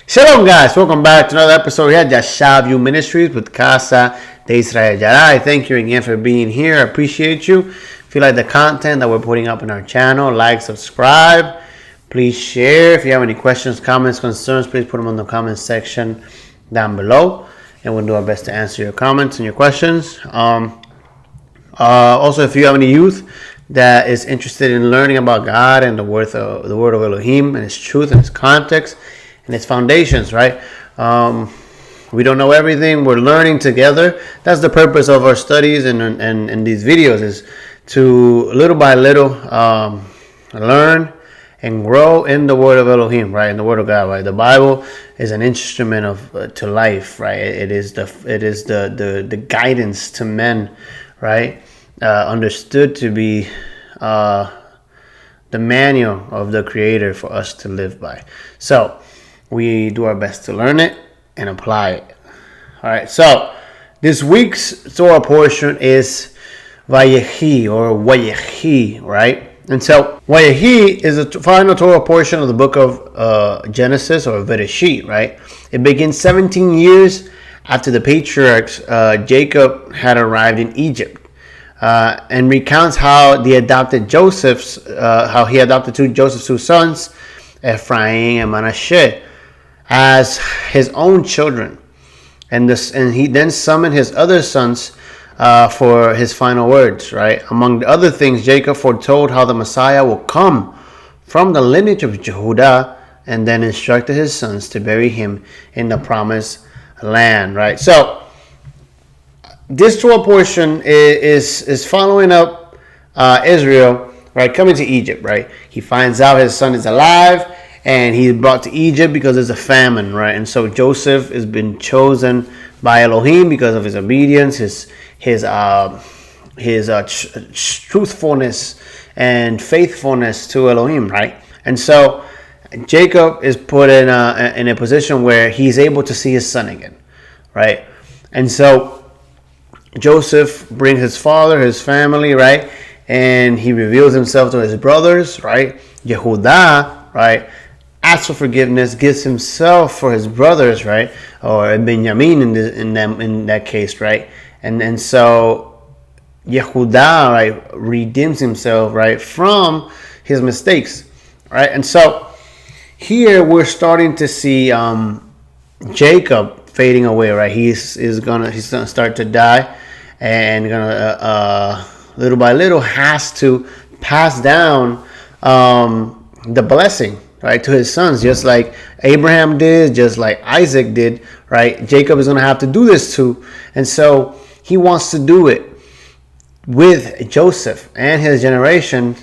Shalom, guys. Welcome back to another episode here at YASHAV Ministries with Casa de Israel. I thank you again for being here. I appreciate you. If you like the content that we're putting up in our channel, like, subscribe. Please share. If you have any questions, comments, concerns, please put them in the comment section down below, and we'll do our best to answer your comments and your questions. Also, if you have any youth that is interested in learning about God and the word of Elohim and His truth and His context and its foundations, right? We don't know everything. We're learning together. That's the purpose of our studies and these videos, is to little by little learn and grow in the word of Elohim, right? In the word of God, right? The Bible is an instrument of to life, right? It is the guidance to men, right? Understood to be the manual of the Creator for us to live by. So we do our best to learn it and apply it. All right. So this week's Torah portion is Vayechi or Vayechi, right? And so Vayechi is the final Torah portion of the book of Genesis or Vayechi, right? It begins 17 years after the patriarchs Jacob had arrived in Egypt, and recounts how he adopted Joseph's two sons, Ephraim and Manasseh, as his own children, and he then summoned his other sons for his final words, right? Among the other things, Jacob foretold how the Messiah will come from the lineage of Jehudah, and then instructed his sons to bury him in the promised land, right? So this 12 portion is following up Israel, right, coming to Egypt, right? He finds out his son is alive, and he's brought to Egypt because there's a famine, right? And so Joseph has been chosen by Elohim because of his obedience, his truthfulness and faithfulness to Elohim, right? And so Jacob is put in a position where he's able to see his son again, right? And so Joseph brings his father, his family, right? And he reveals himself to his brothers, right? Yehudah, right? Asks for forgiveness, gives himself for his brothers, right? Or Benjamin in that case, right? And so Yehudah, right, redeems himself, right, from his mistakes, right? And so here we're starting to see Jacob fading away, right? He's gonna start to die, and gonna little by little has to pass down the blessing, right, to his sons, just like Abraham did, just like Isaac did, right? Jacob is going to have to do this too. And so he wants to do it with Joseph and his generation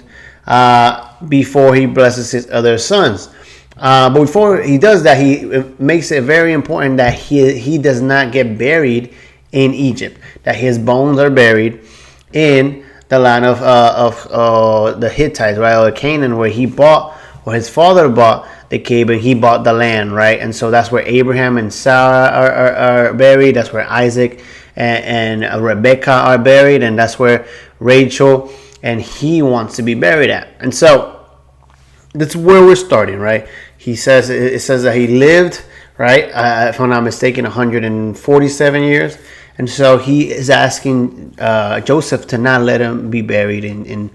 before he blesses his other sons. But before he does that, he makes it very important that he does not get buried in Egypt, that his bones are buried in the land of the Hittites, right, or Canaan, where his father bought the cave, and he bought the land, right? And so that's where Abraham and Sarah are buried. That's where Isaac and Rebecca are buried, and that's where Rachel and he wants to be buried at. And so that's where we're starting, right? It says that he lived, right, if I'm not mistaken, 147 years. And so he is asking Joseph to not let him be buried in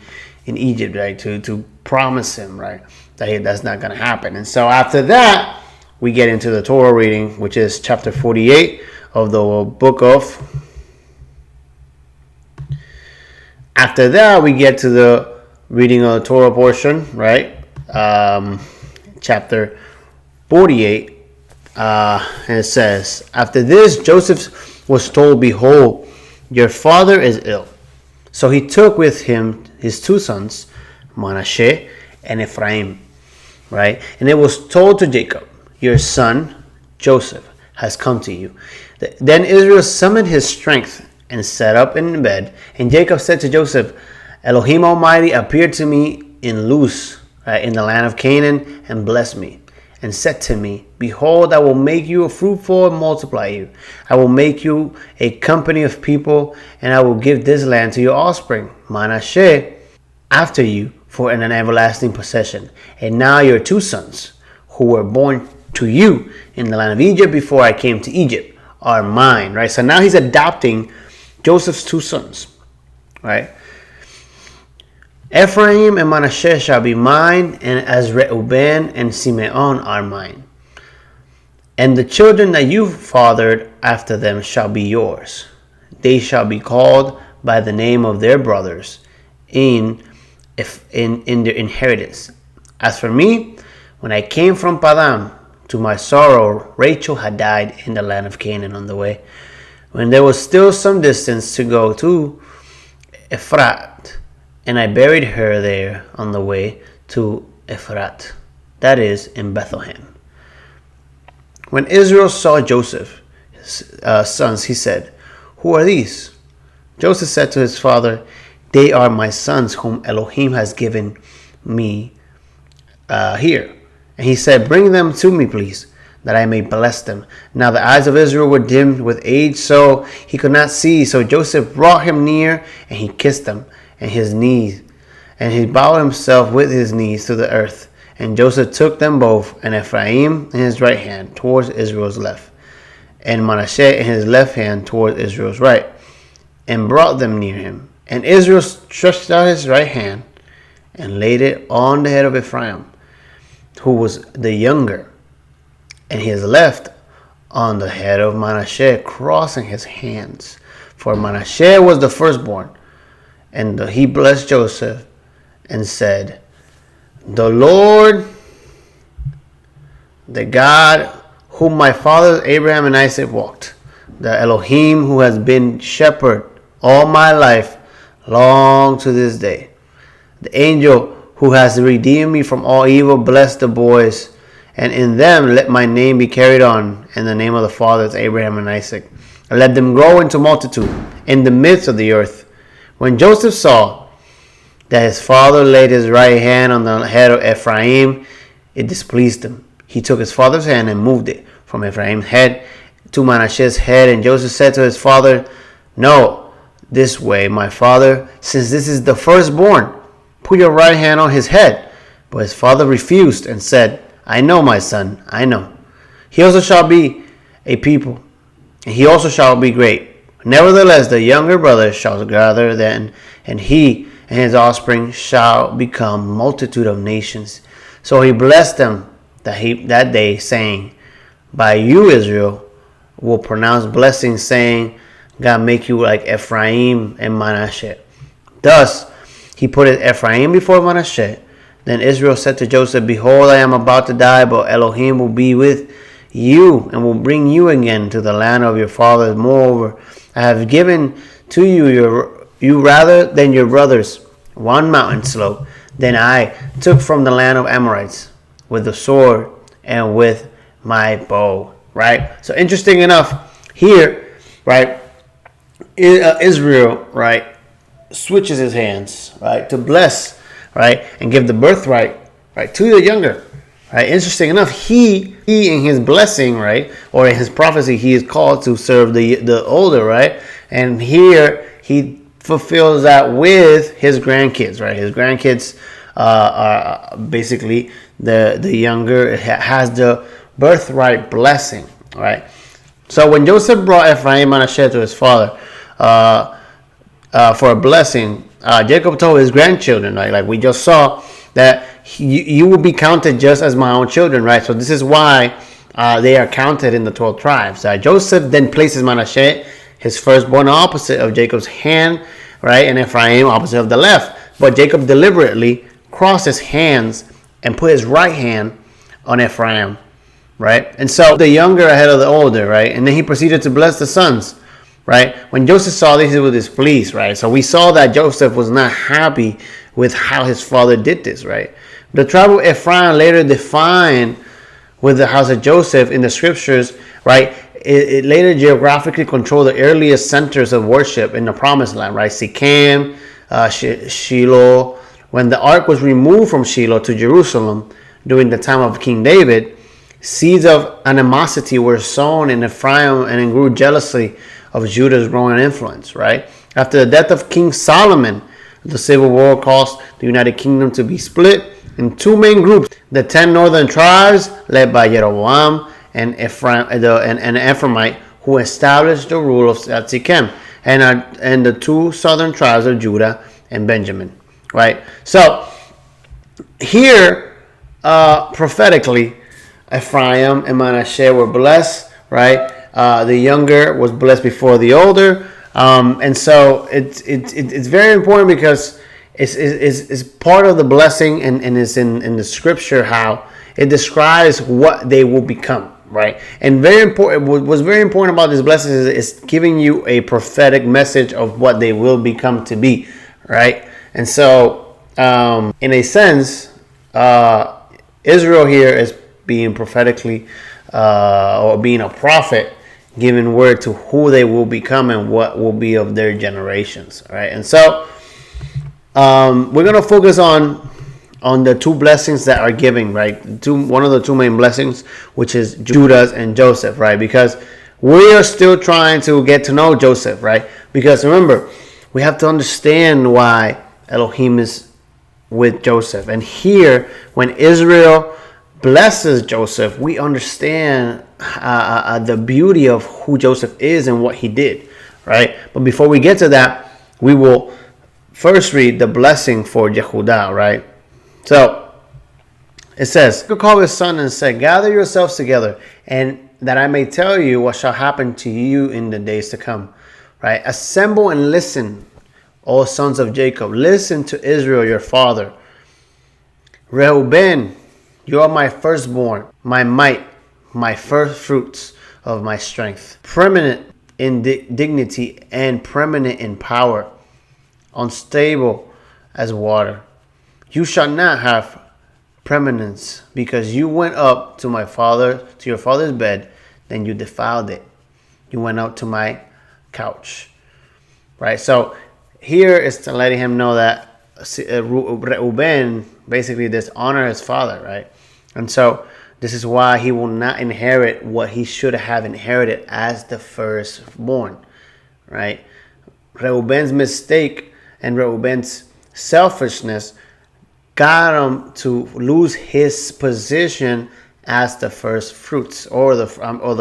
Egypt, right? To promise him, right, that's not going to happen. And so after that, we get into the Torah reading, which is chapter 48 of the book of. After that, we get to the reading of the Torah portion, right? Chapter 48, and it says, after this, Joseph was told, behold, your father is ill. So he took with him his two sons, Manasseh and Ephraim, right? And it was told to Jacob, your son Joseph has come to you. Then Israel summoned his strength and sat up in bed. And Jacob said to Joseph, Elohim Almighty appeared to me in Luz, in the land of Canaan, and blessed me, and said to me, behold, I will make you fruitful and multiply you. I will make you a company of people, and I will give this land to your offspring, Manasseh, after you, for an everlasting possession. And now your two sons, who were born to you in the land of Egypt before I came to Egypt are mine, right? So now he's adopting Joseph's two sons, right? Ephraim and Manasseh shall be mine, and as Reuben and Simeon are mine. And the children that you fathered after them shall be yours. They shall be called by the name of their brothers in their inheritance. As for me, when I came from Padan, to my sorrow, Rachel had died in the land of Canaan on the way, when there was still some distance to go to Ephraim, and I buried her there on the way to Ephraim, that is, in Bethlehem. When Israel saw Joseph's sons, he said, "Who are these?" Joseph said to his father, "They are my sons whom Elohim has given me here." And he said, "Bring them to me, please, that I may bless them." Now the eyes of Israel were dimmed with age, so he could not see. So Joseph brought him near, and he kissed them and his knees, and he bowed himself with his knees to the earth. And Joseph took them both, and Ephraim in his right hand towards Israel's left, and Manasseh in his left hand towards Israel's right, and brought them near him. And Israel stretched out his right hand and laid it on the head of Ephraim, who was the younger, and his left on the head of Manasseh, crossing his hands. For Manasseh was the firstborn. And he blessed Joseph and said, "The Lord, the God whom my fathers Abraham and Isaac walked, the Elohim who has been shepherd all my life, long to this day, the angel who has redeemed me from all evil, bless the boys, and in them let my name be carried on, in the name of the fathers Abraham and Isaac, and let them grow into multitude in the midst of the earth." When Joseph saw that his father laid his right hand on the head of Ephraim, it displeased him. He took his father's hand and moved it from Ephraim's head to Manasseh's head. And Joseph said to his father, "No, this way, my father, since this is the firstborn. Put your right hand on his head." But his father refused and said, "I know, my son, I know. He also shall be a people, and he also shall be great. Nevertheless, the younger brother shall gather then, and he and his offspring shall become multitude of nations." So he blessed them that day, saying, "By you, Israel, will pronounce blessings, saying, God make you like Ephraim and Manasseh." Thus he put Ephraim before Manasseh. Then Israel said to Joseph, "Behold, I am about to die, but Elohim will be with you and will bring you again to the land of your fathers. Moreover, I have given to you rather than your brothers one mountain slope than I took from the land of Amorites with the sword and with my bow." Right? So interesting enough here, right? Israel, right, switches his hands, right, to bless, right, and give the birthright, right, to the younger. Right? Interesting enough, he in his blessing, right, or in his prophecy, he is called to serve the older, right? And here he fulfills that with his grandkids, right? His grandkids are basically the younger has the birthright blessing, right? So when Joseph brought Ephraim and Manasseh to his father for a blessing, Jacob told his grandchildren, right, like we just saw, that you will be counted just as my own children, right? So this is why they are counted in the 12 tribes. Joseph then places Manasseh, his firstborn, opposite of Jacob's hand, right, and Ephraim opposite of the left. But Jacob deliberately crossed his hands and put his right hand on Ephraim, right? And so the younger ahead of the older, right? And then he proceeded to bless the sons, right? When Joseph saw this, he was displeased, right? So we saw that Joseph was not happy with how his father did this, right? The tribe of Ephraim, later defined with the house of Joseph in the scriptures, right? It later geographically controlled the earliest centers of worship in the promised land, right? Shechem, Shiloh. When the ark was removed from Shiloh to Jerusalem during the time of King David, seeds of animosity were sown in Ephraim and grew jealously of Judah's growing influence, right? After the death of King Solomon, the civil war caused the United Kingdom to be split, in two main groups: the 10 northern tribes led by Jeroboam and Ephraim, and Ephraimite, who established the rule of Shechem, and the two southern tribes of Judah and Benjamin. Right. So here, prophetically, Ephraim and Manasseh were blessed. Right. The younger was blessed before the older, and so it's very important because it's part of the blessing, and it's in the scripture how it describes what they will become, right? And very important, what's very important about this blessing is giving you a prophetic message of what they will become to be, right? And so, in a sense, Israel here is being prophetically, or being a prophet, giving word to who they will become and what will be of their generations, right? And so, we're going to focus on the two blessings that are given, right? One of the two main blessings, which is Judah and Joseph, right? Because we are still trying to get to know Joseph, right? Because remember, we have to understand why Elohim is with Joseph. And here, when Israel blesses Joseph, we understand the beauty of who Joseph is and what he did, right? But before we get to that, we will first read the blessing for Yehudah, right? So it says, "He called his son and said, gather yourselves together, and that I may tell you what shall happen to you in the days to come." Right? "Assemble and listen, O sons of Jacob. Listen to Israel, your father. Reuben, you are my firstborn, my might, my first fruits of my strength, preeminent in dignity and preeminent in power, unstable as water. You shall not have preeminence, because you went up to your father's bed, then you defiled it. You went out to my couch." Right? So here is to letting him know that Reuben basically dishonor his father, right? And so this is why he will not inherit what he should have inherited as the firstborn, right? Reuben's mistake and Reuben's selfishness got him to lose his position as the first fruits or the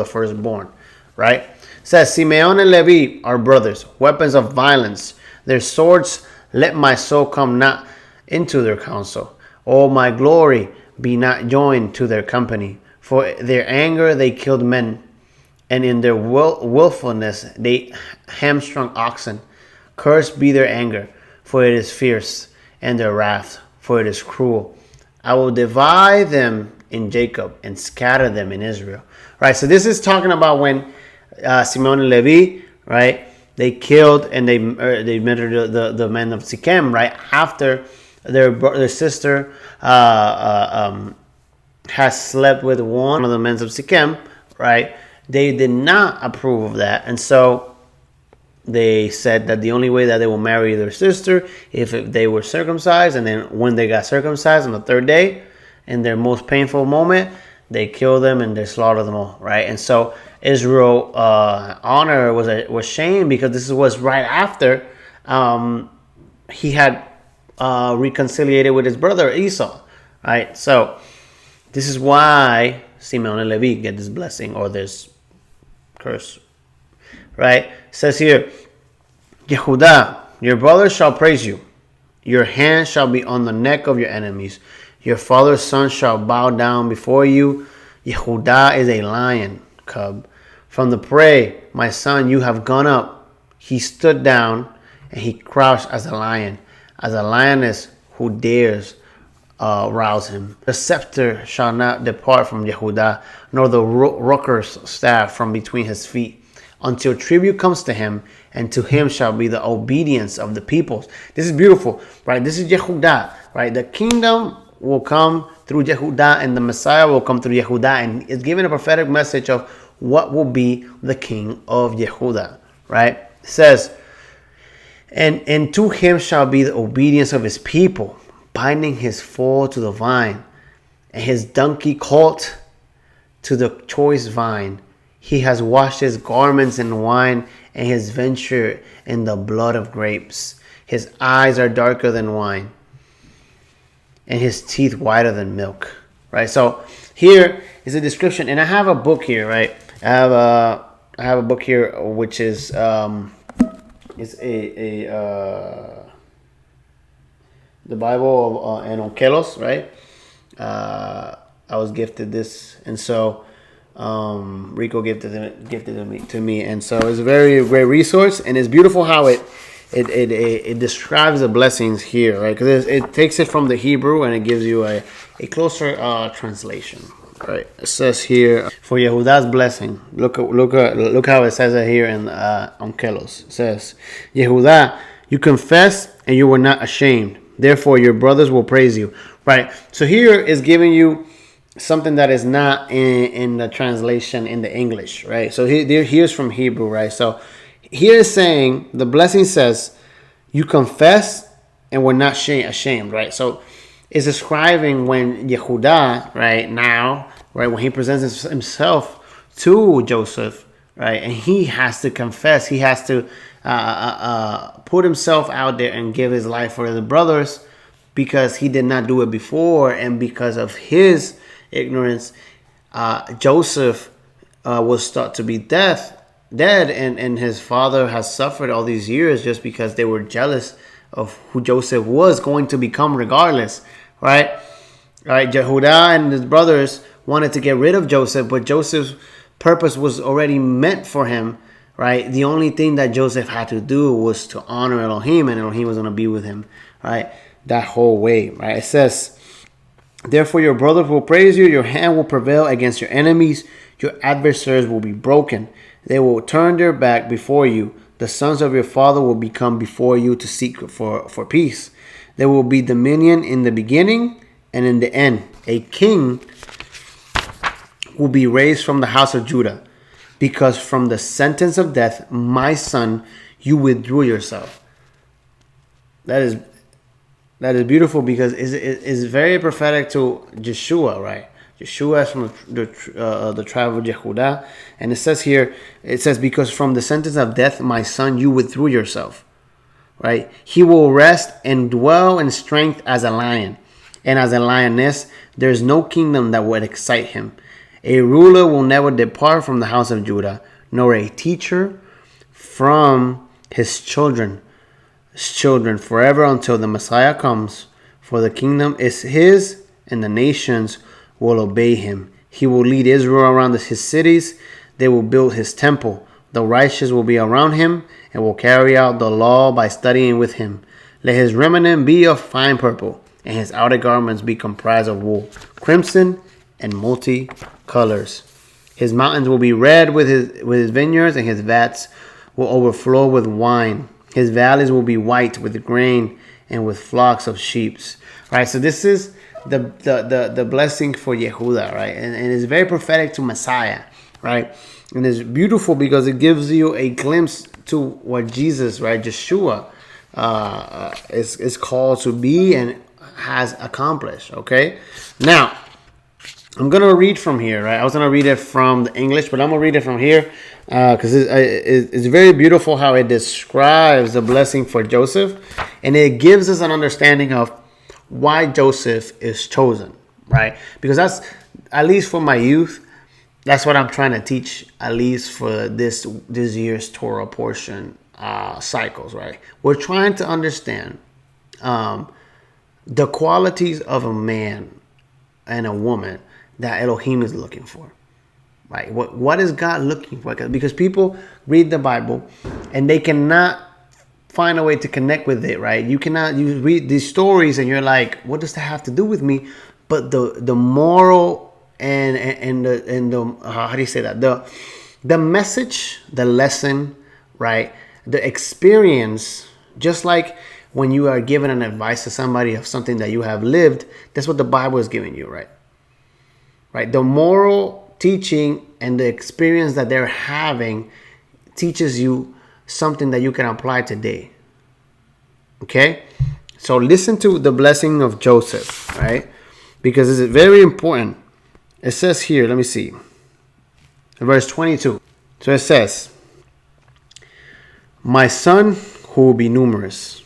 firstborn, right? It says, "Simeon and Levi are brothers, weapons of violence. Their swords let my soul come not into their counsel. O my glory, be not joined to their company. For their anger they killed men, and in their willfulness they hamstrung oxen. Cursed be their anger, for it is fierce, and their wrath, for it is cruel. I will divide them in Jacob and scatter them in Israel." Right, so this is talking about when Simeon and Levi, right, they killed and they murdered the men of Shechem, right, after their sister has slept with one of the men of Shechem, right? They did not approve of that, and so they said that the only way that they will marry their sister if they were circumcised, and then when they got circumcised on the third day, in their most painful moment, they killed them and they slaughtered them all, right? And so Israel honor was shamed, because this was right after he had reconciliated with his brother Esau, right? So this is why Simeon and Levi get this blessing or this curse, right? It says here, "Yehudah, your brothers shall praise you. Your hand shall be on the neck of your enemies. Your father's son shall bow down before you. Yehudah is a lion cub. From the prey, my son, you have gone up. He stood down and he crouched as a lion, as a lioness who dares rouse him. The scepter shall not depart from Yehudah, nor the rucker's staff from between his feet, until tribute comes to him, and to him shall be the obedience of the peoples." This is beautiful, right? This is Yehudah, right? The kingdom will come through Yehudah, and the Messiah will come through Yehudah, and it's giving a prophetic message of what will be the king of Yehudah, right? It says, and to him shall be the obedience of his people, binding his foal to the vine, and his donkey colt to the choice vine. He has washed his garments in wine, and his venture in the blood of grapes. His eyes are darker than wine, and his teeth whiter than milk. Right. So here is a description, and I have a book here. Right. I have a book here which is the Bible of and Onkelos, right? I was gifted this, and so Rico gifted it to me, and so it's a very great resource, and it's beautiful how it describes the blessings here, right? Because it takes it from the Hebrew and it gives you a closer translation, right? It says here for Yehuda's blessing. Look how it says it here in Onkelos. It says, Yehuda, you confess and you were not ashamed. Therefore, your brothers will praise you. Right. So here is giving you something that is not in the translation in the English. Right. So here's from Hebrew. Right. So here is saying the blessing says you confess and were not ashamed. Right. So it's describing when Yehuda, right now, right, when he presents himself to Joseph, right, and he has to confess, he has to put himself out there and give his life for his brothers, because he did not do it before, and because of his ignorance, Joseph was thought to be dead, and his father has suffered all these years just because they were jealous of who Joseph was going to become regardless, right? Jehudah and his brothers wanted to get rid of Joseph, but Joseph's purpose was already meant for him, right? The only thing that Joseph had to do was to honor Elohim, and Elohim was going to be with him, right? That whole way, right? It says, therefore your brothers will praise you, your hand will prevail against your enemies, your adversaries will be broken. They will turn their back before you. The sons of your father will become before you to seek for peace. There will be dominion in the beginning and in the end. A king will be raised from the house of Judah, because from the sentence of death, my son, you withdrew yourself. That is beautiful, because it's very prophetic to Yeshua, right? Yeshua is from the tribe of Yehudah, and it says here, because from the sentence of death, my son, you withdrew yourself, right? He will rest and dwell in strength as a lion, and as a lioness, there is no kingdom that would excite him. A ruler will never depart from the house of Judah, nor a teacher from his children forever, until the Messiah comes. For the kingdom is his, and the nations will obey him. He will lead Israel around his cities. They will build his temple. The righteous will be around him, and will carry out the law by studying with him. Let his remnant be of fine purple, and his outer garments be comprised of wool, crimson, and multi-colors. His mountains will be red with his vineyards, and his vats will overflow with wine. His valleys will be white with grain and with flocks of sheep. Right. So this is the blessing for Yehudah, right? And it's very prophetic to Messiah, right? And it's beautiful because it gives you a glimpse to what Jesus, right, Yeshua, is called to be and has accomplished. Okay. Now, I'm going to read from here, right? I was going to read it from the English, but I'm going to read it from here because it's very beautiful how it describes the blessing for Joseph, and it gives us an understanding of why Joseph is chosen, right? Because that's, at least for my youth, that's what I'm trying to teach, at least for this year's Torah portion cycles, right? We're trying to understand the qualities of a man and a woman that Elohim is looking for, right? What is God looking for? Because people read the Bible and they cannot find a way to connect with it, right? You read these stories and you're like, what does that have to do with me? But the moral and the how do you say that? The message, the lesson, right? The experience, just like when you are given an advice to somebody of something that you have lived, that's what the Bible is giving you, right? Right. The moral teaching and the experience that they're having teaches you something that you can apply today. Okay? So listen to the blessing of Joseph, right? Because it's very important. It says here, let me see. Verse 22. So it says, my son who will be numerous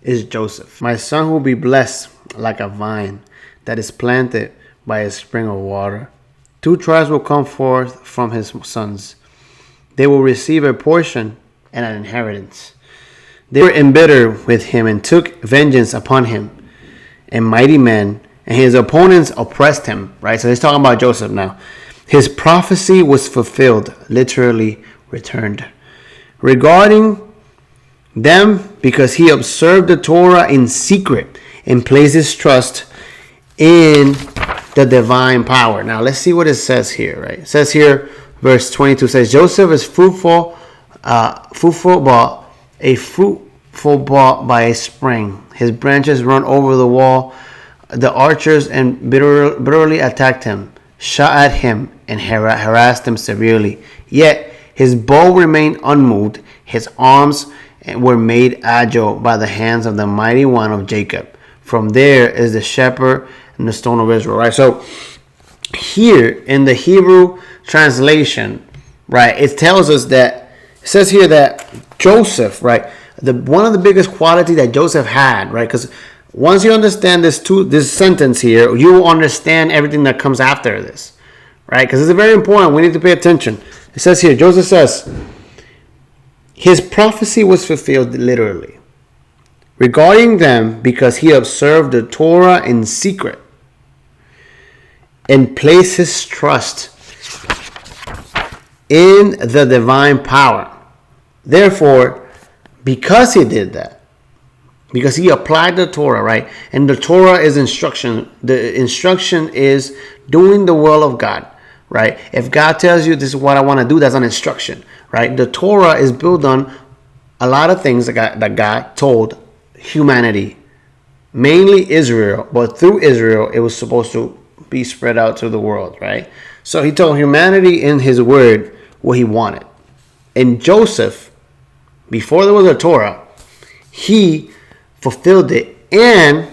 is Joseph. My son who will be blessed like a vine that is planted by a spring of water. 2 tribes will come forth from his sons. They will receive a portion and an inheritance. They were embittered with him and took vengeance upon him, a mighty man, and his opponents oppressed him. Right? So he's talking about Joseph now. His prophecy was fulfilled, literally returned. Regarding them, because he observed the Torah in secret and placed his trust in the divine power. Now let's see what it says here. Right? It says here, verse 22 says, Joseph is fruitful by a spring. His branches run over the wall. The archers and bitterly attacked him, shot at him, and harassed him severely. Yet his bow remained unmoved. His arms were made agile by the hands of the mighty one of Jacob. From there is the shepherd and the stone of Israel. Right. So here in the Hebrew translation, right, it tells us that it says here that Joseph, right, one of the biggest qualities that Joseph had, right, because once you understand this sentence here, you will understand everything that comes after this, right? Because it's very important. We need to pay attention. It says here, Joseph says, his prophecy was fulfilled literally regarding them because he observed the Torah in secret and placed his trust in the divine power. Therefore, because he did that, because he applied the Torah, right? And the Torah is instruction. The instruction is doing the will of God, right? If God tells you this is what I want to do, that's an instruction, right? The Torah is built on a lot of things that God told humanity, mainly Israel, but through Israel, it was supposed to be spread out to the world, right? So he told humanity in his word what he wanted. And Joseph, before there was a Torah, he fulfilled it, and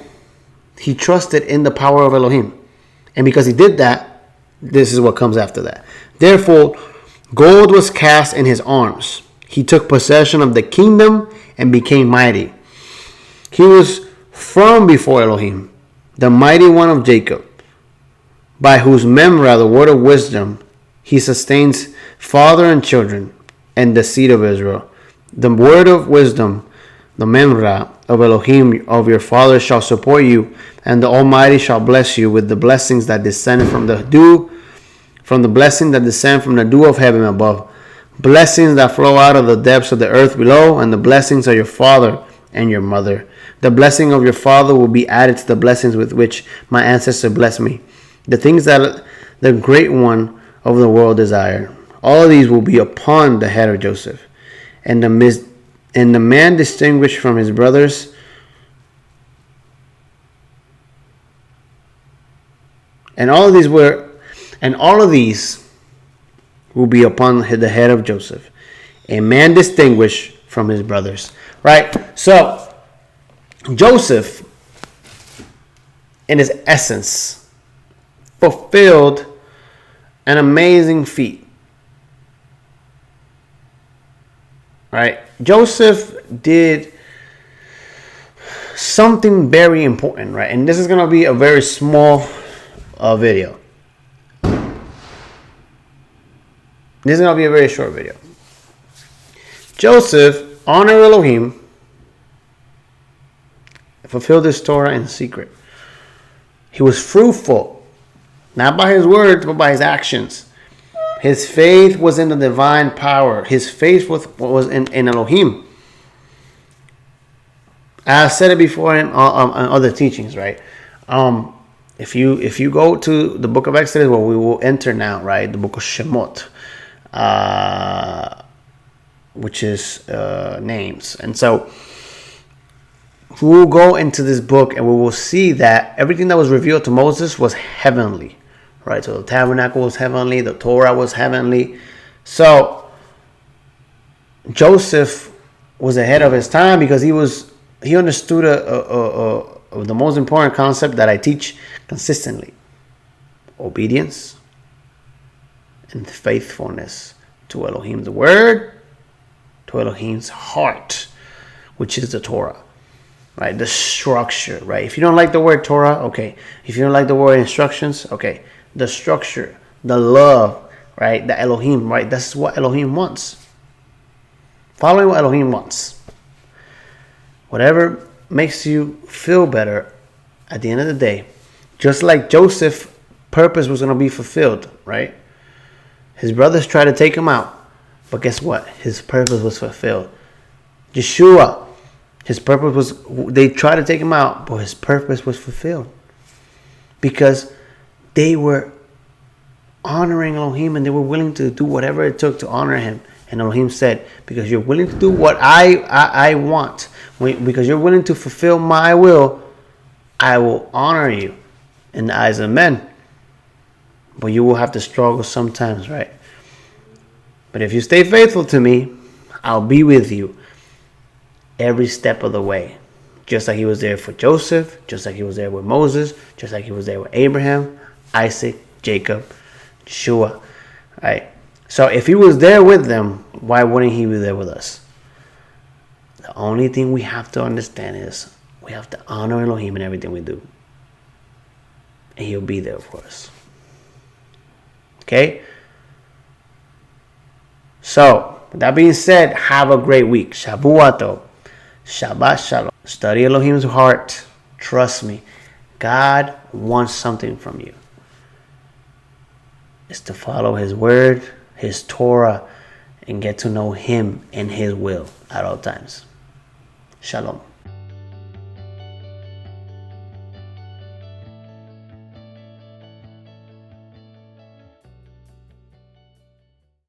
he trusted in the power of Elohim. And because he did that, this is what comes after that. Therefore, gold was cast in his arms. He took possession of the kingdom and became mighty. He was from before Elohim, the mighty one of Jacob, by whose memra, the word of wisdom, he sustains father and children and the seed of Israel. The word of wisdom, the memra of Elohim of your father shall support you, and the Almighty shall bless you with the blessings that descend from the dew, from the blessings that descend from the dew of heaven above, blessings that flow out of the depths of the earth below, and the blessings of your father and your mother. The blessing of your father will be added to the blessings with which my ancestors blessed me, the things that the great one of the world desired. All of these will be upon the head of Joseph, and the man distinguished from his brothers, and all of these will be upon the head of Joseph, a man distinguished from his brothers. Right? So Joseph, in his essence, fulfilled an amazing feat. Right? Joseph did something very important, right? And this is going to be a very small video. This is going to be a very short video. Joseph honored Elohim, fulfilled his Torah in secret. He was fruitful, not by his words, but by his actions. His faith was in the divine power. His faith was in Elohim. I said it before in other teachings, right? If you go to the book of Exodus, where we will enter now, right? The book of Shemot, which is names. And so we will go into this book and we will see that everything that was revealed to Moses was heavenly. Right, so the tabernacle was heavenly, the Torah was heavenly. So Joseph was ahead of his time because he understood the most important concept that I teach consistently: obedience and faithfulness to Elohim, the Word, to Elohim's heart, which is the Torah. right? The structure, right? If you don't like the word Torah, okay. If you don't like the word instructions, okay. The structure, the love, right? The Elohim, right? That's what Elohim wants. Following what Elohim wants. Whatever makes you feel better at the end of the day. Just like Joseph's purpose was going to be fulfilled, right? His brothers tried to take him out. But guess what? His purpose was fulfilled. Yeshua, his purpose was, they tried to take him out, but his purpose was fulfilled. Because they were honoring Elohim and they were willing to do whatever it took to honor him. And Elohim said, because you're willing to do what I want, because you're willing to fulfill my will, I will honor you in the eyes of men. But you will have to struggle sometimes, right? But if you stay faithful to me, I'll be with you every step of the way. Just like he was there for Joseph, just like he was there with Moses, just like he was there with Abraham, Isaac, Jacob, Yeshua, right? So if he was there with them, why wouldn't he be there with us? The only thing we have to understand is we have to honor Elohim in everything we do. And he'll be there for us. Okay? So, with that being said, have a great week. Shavua Tov. Shabbat Shalom. Study Elohim's heart. Trust me. God wants something from you. It's to follow his word, his Torah, and get to know him and his will at all times. Shalom.